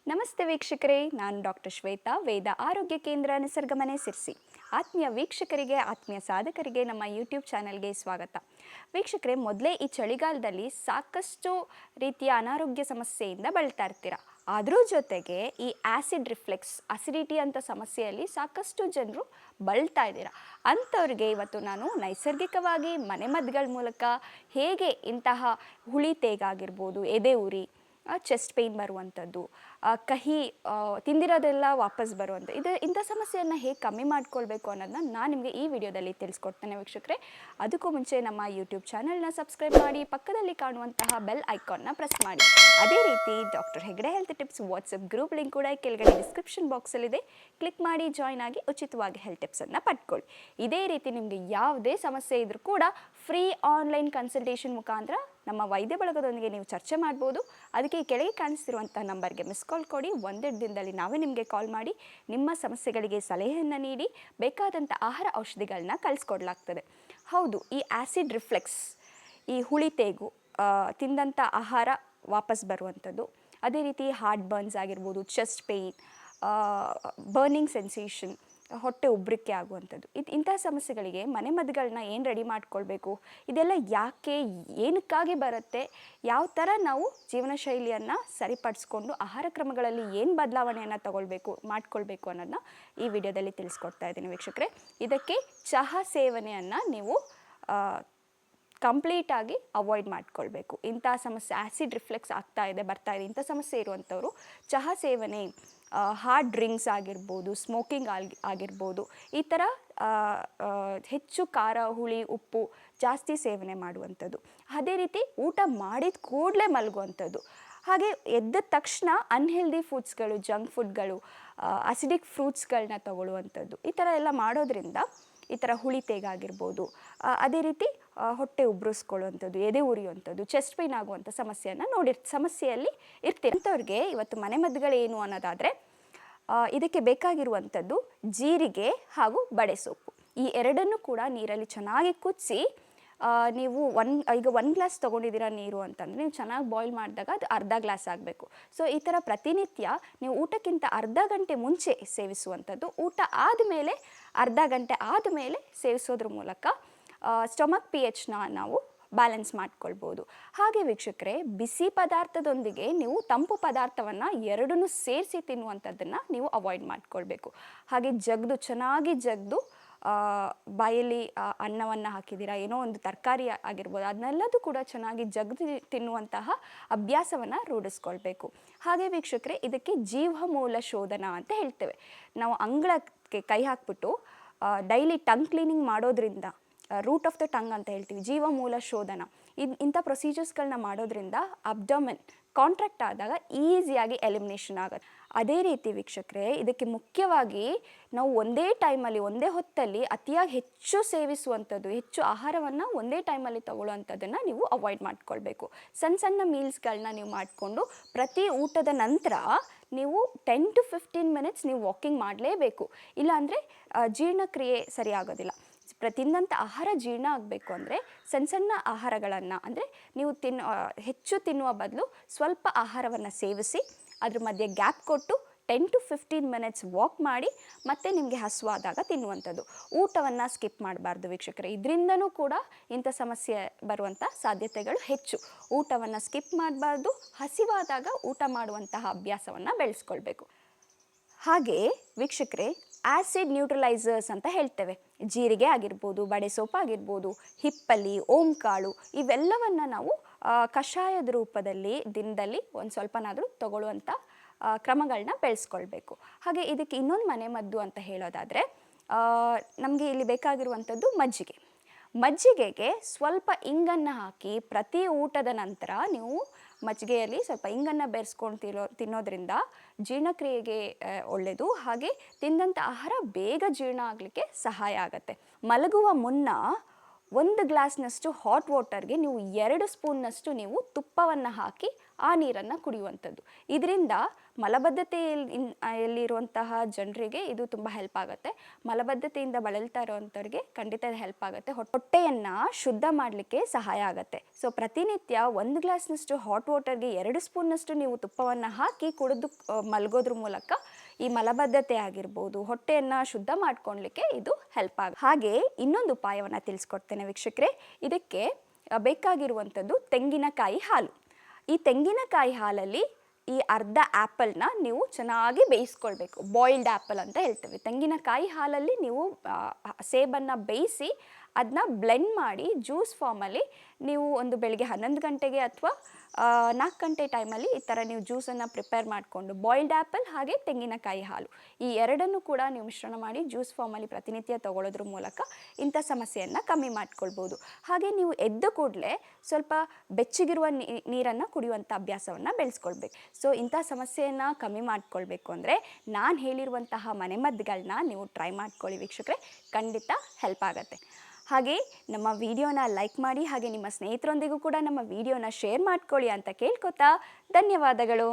ನಮಸ್ತೆ ವೀಕ್ಷಕರೇ, ನಾನು ಡಾಕ್ಟರ್ ಶ್ವೇತಾ, ವೇದ ಆರೋಗ್ಯ ಕೇಂದ್ರ ನಿಸರ್ಗಮನೆ ಸಿರ್ಸಿ. ಆತ್ಮೀಯ ವೀಕ್ಷಕರಿಗೆ, ಆತ್ಮೀಯ ಸಾಧಕರಿಗೆ ನಮ್ಮ ಯೂಟ್ಯೂಬ್ ಚಾನಲ್ಗೆ ಸ್ವಾಗತ. ವೀಕ್ಷಕರೇ, ಮೊದಲೇ ಈ ಚಳಿಗಾಲದಲ್ಲಿ ಸಾಕಷ್ಟು ರೀತಿಯ ಅನಾರೋಗ್ಯ ಸಮಸ್ಯೆಯಿಂದ ಬಳಲ್ತಾ ಇರ್ತೀರ. ಅದರ ಜೊತೆಗೆ ಈ ಆ್ಯಸಿಡ್ ರಿಫ್ಲೆಕ್ಸ್, ಅಸಿಡಿಟಿ ಅಂತ ಸಮಸ್ಯೆಯಲ್ಲಿ ಸಾಕಷ್ಟು ಜನರು ಬಳಲ್ತಾ ಇದ್ದೀರಾ. ಅಂಥವ್ರಿಗೆ ಇವತ್ತು ನಾನು ನೈಸರ್ಗಿಕವಾಗಿ ಮನೆಮದ್ದುಗಳ ಮೂಲಕ ಹೇಗೆ ಇಂತಹ ಹುಳಿ ತೇಗಾಗಿರ್ಬೋದು, ಎದೆ ಉರಿ, ಚೆಸ್ಟ್ ಪೇಯ್ನ್ ಬರುವಂಥದ್ದು, ಕಹಿ ತಿಂದಿರೋದೆಲ್ಲ ವಾಪಸ್ ಬರುವಂಥ ಇಂಥ ಸಮಸ್ಯೆಯನ್ನು ಹೇಗೆ ಕಮ್ಮಿ ಮಾಡ್ಕೊಳ್ಬೇಕು ಅನ್ನೋದನ್ನ ನಾನು ನಿಮಗೆ ಈ ವಿಡಿಯೋದಲ್ಲಿ ತಿಳಿಸ್ಕೊಡ್ತೇನೆ ವೀಕ್ಷಕರೇ. ಅದಕ್ಕೂ ಮುಂಚೆ ನಮ್ಮ ಯೂಟ್ಯೂಬ್ ಚಾನಲ್ನ ಸಬ್ಸ್ಕ್ರೈಬ್ ಮಾಡಿ, ಪಕ್ಕದಲ್ಲಿ ಕಾಣುವಂತಹ ಬೆಲ್ ಐಕಾನ್ನ ಪ್ರೆಸ್ ಮಾಡಿ. ಅದೇ ರೀತಿ doctor Hegde health tips WhatsApp group link ಕೂಡ ಕೆಳಗಡೆ ಡಿಸ್ಕ್ರಿಪ್ಷನ್ ಬಾಕ್ಸಲ್ಲಿದೆ. ಕ್ಲಿಕ್ ಮಾಡಿ ಜಾಯ್ನ್ ಆಗಿ ಉಚಿತವಾಗಿ ಹೆಲ್ತ್ ಟಿಪ್ಸನ್ನು ಪಡ್ಕೊಳ್ಳಿ. ಇದೇ ರೀತಿ ನಿಮಗೆ ಯಾವುದೇ ಸಮಸ್ಯೆ ಇದ್ರೂ ಕೂಡ ಫ್ರೀ ಆನ್ಲೈನ್ ಕನ್ಸಲ್ಟೇಷನ್ ಮುಖಾಂತರ ನಮ್ಮ ವೈದ್ಯ ಬಳಗದೊಂದಿಗೆ ನೀವು ಚರ್ಚೆ ಮಾಡ್ಬೋದು. ಅದಕ್ಕೆ ಕೆಳಗೆ ಕಾಣಿಸ್ತಿರುವಂಥ ನಂಬರ್ಗೆ ಮಿಸ್ ಕಾಲ್ ಕೊಡಿ. ಒಂದೆರಡು ದಿನದಲ್ಲಿ ನಾವೇ ನಿಮಗೆ ಕಾಲ್ ಮಾಡಿ ನಿಮ್ಮ ಸಮಸ್ಯೆಗಳಿಗೆ ಸಲಹೆಯನ್ನು ನೀಡಿ ಬೇಕಾದಂಥ ಆಹಾರ ಔಷಧಿಗಳನ್ನ ಕಳಿಸ್ಕೊಡ್ಲಾಗ್ತದೆ. ಹೌದು, ಈ ಆ್ಯಸಿಡ್ ರಿಫ್ಲೆಕ್ಸ್, ಈ ಹುಳಿ ತೇಗು, ತಿಂದಂಥ ಆಹಾರ ವಾಪಸ್ ಬರುವಂಥದ್ದು, ಅದೇ ರೀತಿ ಹಾರ್ಟ್ ಬರ್ನ್ಸ್ ಆಗಿರ್ಬೋದು, ಚೆಸ್ಟ್ ಪೇಯ್ನ್, ಬರ್ನಿಂಗ್ ಸೆನ್ಸೇಷನ್, ಹೊಟ್ಟೆ ಉಬ್ಬರಿಕೆ ಆಗುವಂಥದ್ದು, ಇಂಥ ಸಮಸ್ಯೆಗಳಿಗೆ ಮನೆಮದ್ದುಗಳನ್ನ ಏನು ರೆಡಿ ಮಾಡ್ಕೊಳ್ಬೇಕು, ಇದೆಲ್ಲ ಯಾಕೆ, ಏನಕ್ಕಾಗಿ ಬರುತ್ತೆ, ಯಾವ ಥರ ನಾವು ಜೀವನ ಶೈಲಿಯನ್ನು ಸರಿಪಡಿಸ್ಕೊಂಡು ಆಹಾರ ಕ್ರಮಗಳಲ್ಲಿ ಏನು ಬದಲಾವಣೆಯನ್ನು ಮಾಡ್ಕೊಳ್ಬೇಕು ಅನ್ನೋದನ್ನ ಈ ವಿಡಿಯೋದಲ್ಲಿ ತಿಳಿಸ್ಕೊಡ್ತಾ ಇದ್ದೀನಿ ವೀಕ್ಷಕರೇ. ಇದಕ್ಕೆ ಚಹಾ ಸೇವನೆಯನ್ನು ನೀವು ಕಂಪ್ಲೀಟಾಗಿ ಅವಾಯ್ಡ್ ಮಾಡ್ಕೊಳ್ಬೇಕು. ಇಂಥ ಸಮಸ್ಯೆ ಆ್ಯಸಿಡ್ ರಿಫ್ಲೆಕ್ಸ್ ಬರ್ತಾ ಇದೆ ಇಂಥ ಸಮಸ್ಯೆ ಇರುವಂಥವ್ರು ಚಹಾ ಸೇವನೆ, ಹಾರ್ಡ್ ಡ್ರಿಂಕ್ಸ್ ಆಗಿರ್ಬೋದು, ಸ್ಮೋಕಿಂಗ್ ಆಗಿರ್ಬೋದು, ಈ ಥರ ಹೆಚ್ಚು ಖಾರ, ಹುಳಿ, ಉಪ್ಪು ಜಾಸ್ತಿ ಸೇವನೆ ಮಾಡುವಂಥದ್ದು, ಅದೇ ರೀತಿ ಊಟ ಮಾಡಿದ ಕೂಡಲೇ ಮಲಗುವಂಥದ್ದು, ಹಾಗೆ ಎದ್ದ ತಕ್ಷಣ ಅನ್ಹೆಲ್ದಿ ಫುಡ್ಸ್ಗಳು, ಜಂಕ್ ಫುಡ್ಗಳು, ಅಸಿಡಿಕ್ ಫ್ರೂಟ್ಸ್ಗಳನ್ನ ತಗೊಳ್ಳುವಂಥದ್ದು, ಈ ಥರ ಎಲ್ಲ ಮಾಡೋದ್ರಿಂದ ಈ ಥರ ಹುಳಿ ತೇಗಾಗಿರ್ಬೋದು, ಅದೇ ರೀತಿ ಹೊಟ್ಟೆ ಉಬ್ಬರಿಸ್ಕೊಳ್ಳುವಂಥದ್ದು, ಎದೆ ಉರಿಯುವಂಥದ್ದು, ಚೆಸ್ಟ್ ಪೇಯ್ನ್ ಆಗುವಂಥ ಸಮಸ್ಯೆಯಲ್ಲಿ ಇರ್ತೀರಂಥವ್ರಿಗೆ ಇವತ್ತು ಮನೆಮದ್ದುಗಳೇನು ಅನ್ನೋದಾದರೆ, ಇದಕ್ಕೆ ಬೇಕಾಗಿರುವಂಥದ್ದು ಜೀರಿಗೆ ಹಾಗೂ ಬಡೆ ಸೊಪ್ಪು. ಈ ಎರಡನ್ನೂ ಕೂಡ ನೀರಲ್ಲಿ ಚೆನ್ನಾಗಿ ಕುದಿಸಿ, ನೀವು ಈಗ 1 ಗ್ಲಾಸ್ ತೊಗೊಂಡಿದ್ದೀರಾ ನೀರು ಅಂತಂದರೆ, ನೀವು ಚೆನ್ನಾಗಿ ಬಾಯ್ಲ್ ಮಾಡಿದಾಗ ಅದು ಅರ್ಧ ಗ್ಲಾಸ್ ಆಗಬೇಕು. ಸೊ ಈ ಥರ ಪ್ರತಿನಿತ್ಯ ನೀವು ಊಟಕ್ಕಿಂತ ಅರ್ಧ ಗಂಟೆ ಮುಂಚೆ ಸೇವಿಸುವಂಥದ್ದು, ಊಟ ಆದಮೇಲೆ ಅರ್ಧ ಗಂಟೆ ಆದಮೇಲೆ ಸೇವಿಸೋದ್ರ ಮೂಲಕ ಸ್ಟೊಮಕ್ pHನ ನಾವು ಬ್ಯಾಲೆನ್ಸ್ ಮಾಡ್ಕೊಳ್ಬೋದು. ಹಾಗೆ ವೀಕ್ಷಕರೇ, ಬಿಸಿ ಪದಾರ್ಥದೊಂದಿಗೆ ನೀವು ತಂಪು ಪದಾರ್ಥವನ್ನು ಎರಡನ್ನೂ ಸೇರಿಸಿ ತಿನ್ನುವಂಥದ್ದನ್ನು ನೀವು ಅವಾಯ್ಡ್ ಮಾಡ್ಕೊಳ್ಬೇಕು. ಹಾಗೆ ಚೆನ್ನಾಗಿ ಜಗ್ದು ಬಾಯಲ್ಲಿ ಅನ್ನವನ್ನು ಹಾಕಿದ್ದೀರಾ, ಏನೋ ಒಂದು ತರಕಾರಿ ಆಗಿರ್ಬೋದು, ಅದನ್ನೆಲ್ಲದೂ ಕೂಡ ಚೆನ್ನಾಗಿ ಜಗ್ದು ತಿನ್ನುವಂತಹ ಅಭ್ಯಾಸವನ್ನು ರೂಢಿಸ್ಕೊಳ್ಬೇಕು. ಹಾಗೆ ವೀಕ್ಷಕರೇ, ಇದಕ್ಕೆ ಜೀವಮೂಲ ಶೋಧನ ಅಂತ ಹೇಳ್ತೇವೆ. ನಾವು ಅಂಗಳಕ್ಕೆ ಕೈ ಹಾಕ್ಬಿಟ್ಟು ಡೈಲಿ ಟಂಗ್ ಕ್ಲೀನಿಂಗ್ ಮಾಡೋದ್ರಿಂದ, ರೂಟ್ ಆಫ್ ದ ಟಂಗ್ ಅಂತ ಹೇಳ್ತೀವಿ, ಜೀವಮೂಲ ಶೋಧನ, ಇಂಥ ಪ್ರೊಸೀಜರ್ಸ್ಗಳನ್ನ ಮಾಡೋದ್ರಿಂದ ಅಬ್ಡೋಮೆನ್ ಕಾಂಟ್ರಾಕ್ಟ್ ಆದಾಗ ಈಸಿಯಾಗಿ ಎಲಿಮಿನೇಷನ್ ಆಗುತ್ತೆ. ಅದೇ ರೀತಿ ವೀಕ್ಷಕರೇ, ಇದಕ್ಕೆ ಮುಖ್ಯವಾಗಿ ನಾವು ಒಂದೇ ಟೈಮಲ್ಲಿ, ಒಂದೇ ಹೊತ್ತಲ್ಲಿ ಅತಿಯಾಗಿ ಹೆಚ್ಚು ಸೇವಿಸುವಂಥದ್ದು, ಹೆಚ್ಚು ಆಹಾರವನ್ನು ಒಂದೇ ಟೈಮಲ್ಲಿ ತಗೊಳ್ಳುವಂಥದ್ದನ್ನು ನೀವು ಅವಾಯ್ಡ್ ಮಾಡ್ಕೊಳ್ಬೇಕು. ಸಣ್ಣ ಮೀಲ್ಸ್ಗಳನ್ನ ನೀವು ಮಾಡಿಕೊಂಡು ಪ್ರತಿ ಊಟದ ನಂತರ ನೀವು 10 to 15 ಮಿನಿಟ್ಸ್ ನೀವು ವಾಕಿಂಗ್ ಮಾಡಲೇಬೇಕು. ಇಲ್ಲಾಂದರೆ ಜೀರ್ಣಕ್ರಿಯೆ ಸರಿಯಾಗೋದಿಲ್ಲ. ತಿಂದಂಥ ಆಹಾರ ಜೀರ್ಣ ಆಗಬೇಕು ಅಂದರೆ ಸಣ್ಣ ಆಹಾರಗಳನ್ನು, ಅಂದರೆ ನೀವು ಹೆಚ್ಚು ತಿನ್ನುವ ಬದಲು ಸ್ವಲ್ಪ ಆಹಾರವನ್ನು ಸೇವಿಸಿ, ಅದ್ರ ಮಧ್ಯೆ ಗ್ಯಾಪ್ ಕೊಟ್ಟು 10 to 15 ಮಿನಿಟ್ಸ್ ವಾಕ್ ಮಾಡಿ, ಮತ್ತು ನಿಮಗೆ ಹಸುವಾದಾಗ ತಿನ್ನುವಂಥದ್ದು. ಊಟವನ್ನು ಸ್ಕಿಪ್ ಮಾಡಬಾರ್ದು ವೀಕ್ಷಕರೇ. ಇದರಿಂದನೂ ಕೂಡ ಇಂಥ ಸಮಸ್ಯೆ ಬರುವಂಥ ಸಾಧ್ಯತೆಗಳು ಹೆಚ್ಚು. ಊಟವನ್ನು ಸ್ಕಿಪ್ ಮಾಡಬಾರ್ದು, ಹಸಿವಾದಾಗ ಊಟ ಮಾಡುವಂತಹ ಅಭ್ಯಾಸವನ್ನು ಬೆಳೆಸ್ಕೊಳ್ಬೇಕು. ಹಾಗೆ ವೀಕ್ಷಕರೇ, ಆ್ಯಸಿಡ್ ನ್ಯೂಟ್ರಲೈಸರ್ಸ್ ಅಂತ ಹೇಳ್ತೇವೆ. ಜೀರಿಗೆ ಆಗಿರ್ಬೋದು, ಬಡೆ ಸೊಪ್ಪು ಆಗಿರ್ಬೋದು, ಹಿಪ್ಪಲಿ, ಓಂಕಾಳು, ಇವೆಲ್ಲವನ್ನು ನಾವು ಕಷಾಯದ ರೂಪದಲ್ಲಿ ದಿನದಲ್ಲಿ ಒಂದು ಸ್ವಲ್ಪನಾದರೂ ತಗೊಳ್ಳುವಂಥ ಕ್ರಮಗಳನ್ನ ಬೆಳೆಸ್ಕೊಳ್ಬೇಕು. ಹಾಗೆ ಇದಕ್ಕೆ ಇನ್ನೊಂದು ಮನೆಮದ್ದು ಅಂತ ಹೇಳೋದಾದರೆ, ನಮಗೆ ಇಲ್ಲಿ ಬೇಕಾಗಿರುವಂಥದ್ದು ಮಜ್ಜಿಗೆಗೆ ಸ್ವಲ್ಪ ಇಂಗನ್ನು ಹಾಕಿ ಪ್ರತಿ ಊಟದ ನಂತರ ನೀವು ಮಜ್ಜಿಗೆಯಲ್ಲಿ ಸ್ವಲ್ಪ ಇಂಗನ್ನು ಬೆರೆಸ್ಕೊಂಡು ತಿನ್ನೋದ್ರಿಂದ ಜೀರ್ಣಕ್ರಿಯೆಗೆ ಒಳ್ಳೆಯದು. ಹಾಗೆ ತಿಂದಂಥ ಆಹಾರ ಬೇಗ ಜೀರ್ಣ ಆಗಲಿಕ್ಕೆ ಸಹಾಯ ಆಗುತ್ತೆ. ಮಲಗುವ ಮುನ್ನ 1 ಗ್ಲಾಸ್ನಷ್ಟು ಹಾಟ್ ವಾಟರ್ಗೆ ನೀವು 2 ಸ್ಪೂನ್ನಷ್ಟು ನೀವು ತುಪ್ಪವನ್ನು ಹಾಕಿ ಆ ನೀರನ್ನು ಕುಡಿಯುವಂಥದ್ದು. ಇದರಿಂದ ಮಲಬದ್ಧತೆಯಲ್ಲಿರುವಂತಹ ಜನರಿಗೆ ಇದು ತುಂಬ ಹೆಲ್ಪ್ ಆಗುತ್ತೆ. ಮಲಬದ್ಧತೆಯಿಂದ ಬಳಲ್ತಾ ಇರೋವಂಥವ್ರಿಗೆ ಖಂಡಿತ ಹೆಲ್ಪ್ ಆಗುತ್ತೆ. ಹೊಟ್ಟೆಯನ್ನು ಶುದ್ಧ ಮಾಡಲಿಕ್ಕೆ ಸಹಾಯ ಆಗುತ್ತೆ. ಸೊ ಪ್ರತಿನಿತ್ಯ 1 ಗ್ಲಾಸ್ನಷ್ಟು ಹಾಟ್ ವಾಟರ್ಗೆ 2 ಸ್ಪೂನ್ನಷ್ಟು ನೀವು ತುಪ್ಪವನ್ನು ಹಾಕಿ ಕುಡಿದು ಮಲಗೋದ್ರ ಮೂಲಕ ಈ ಮಲಬದ್ಧತೆ ಆಗಿರ್ಬೋದು, ಹೊಟ್ಟೆಯನ್ನು ಶುದ್ಧ ಮಾಡ್ಕೊಳ್ಲಿಕ್ಕೆ ಇದು ಹೆಲ್ಪ್ ಆಗುತ್ತೆ. ಹಾಗೆ ಇನ್ನೊಂದು ಉಪಾಯವನ್ನು ತಿಳಿಸ್ಕೊಡ್ತೇನೆ ವೀಕ್ಷಕರೇ. ಇದಕ್ಕೆ ಬೇಕಾಗಿರುವಂಥದ್ದು ತೆಂಗಿನಕಾಯಿ ಹಾಲು. ಈ ತೆಂಗಿನಕಾಯಿ ಹಾಲಲ್ಲಿ ಈ ಅರ್ಧ ಆ್ಯಪಲ್ನ ನೀವು ಚೆನ್ನಾಗಿ ಬೇಯಿಸ್ಕೊಳ್ಬೇಕು. ಬಾಯ್ಲ್ಡ್ ಆ್ಯಪಲ್ ಅಂತ ಹೇಳ್ತೇವೆ. ತೆಂಗಿನಕಾಯಿ ಹಾಲಲ್ಲಿ ನೀವು ಸೇಬನ್ನು ಬೇಯಿಸಿ ಅದನ್ನ ಬ್ಲೆಂಡ್ ಮಾಡಿ ಜ್ಯೂಸ್ ಫಾರ್ಮಲ್ಲಿ ನೀವು ಒಂದು ಬೆಳಿಗ್ಗೆ 11 ಗಂಟೆಗೆ ಅಥವಾ 4 ಗಂಟೆ ಟೈಮಲ್ಲಿ ಈ ಥರ ನೀವು ಜ್ಯೂಸನ್ನು ಪ್ರಿಪೇರ್ ಮಾಡಿಕೊಂಡು ಬಾಯ್ಲ್ಡ್ ಆ್ಯಪಲ್ ಹಾಗೆ ತೆಂಗಿನಕಾಯಿ ಹಾಲು ಈ ಎರಡನ್ನೂ ಕೂಡ ನೀವು ಮಿಶ್ರಣ ಮಾಡಿ ಜ್ಯೂಸ್ ಫಾರ್ಮಲ್ಲಿ ಪ್ರತಿನಿತ್ಯ ತಗೊಳ್ಳೋದ್ರ ಮೂಲಕ ಇಂಥ ಸಮಸ್ಯೆಯನ್ನು ಕಮ್ಮಿ ಮಾಡ್ಕೊಳ್ಬೋದು. ಹಾಗೆ ನೀವು ಎದ್ದ ಕೂಡಲೇ ಸ್ವಲ್ಪ ಬೆಚ್ಚಗಿರುವ ನೀರನ್ನು ಕುಡಿಯುವಂಥ ಅಭ್ಯಾಸವನ್ನು ಬೆಳೆಸ್ಕೊಳ್ಬೇಕು. ಸೊ ಇಂಥ ಸಮಸ್ಯೆಯನ್ನು ಕಮ್ಮಿ ಮಾಡ್ಕೊಳ್ಬೇಕು ಅಂದರೆ ನಾನು ಹೇಳಿರುವಂತಹ ಮನೆಮದ್ದುಗಳನ್ನ ನೀವು ಟ್ರೈ ಮಾಡ್ಕೊಳ್ಳಿ ವೀಕ್ಷಕರೇ, ಖಂಡಿತ ಹೆಲ್ಪ್ ಆಗುತ್ತೆ. ಹಾಗೆ ನಮ್ಮ ವಿಡಿಯೋನ ಲೈಕ್ ಮಾಡಿ, ಹಾಗೆ ನಿಮ್ಮ ಸ್ನೇಹಿತರೊಂದಿಗೂ ಕೂಡ ನಮ್ಮ ವಿಡಿಯೋನ ಶೇರ್ ಮಾಡ್ಕೊಳ್ಳಿ ಅಂತ ಕೇಳ್ಕೊತಾ ಧನ್ಯವಾದಗಳು.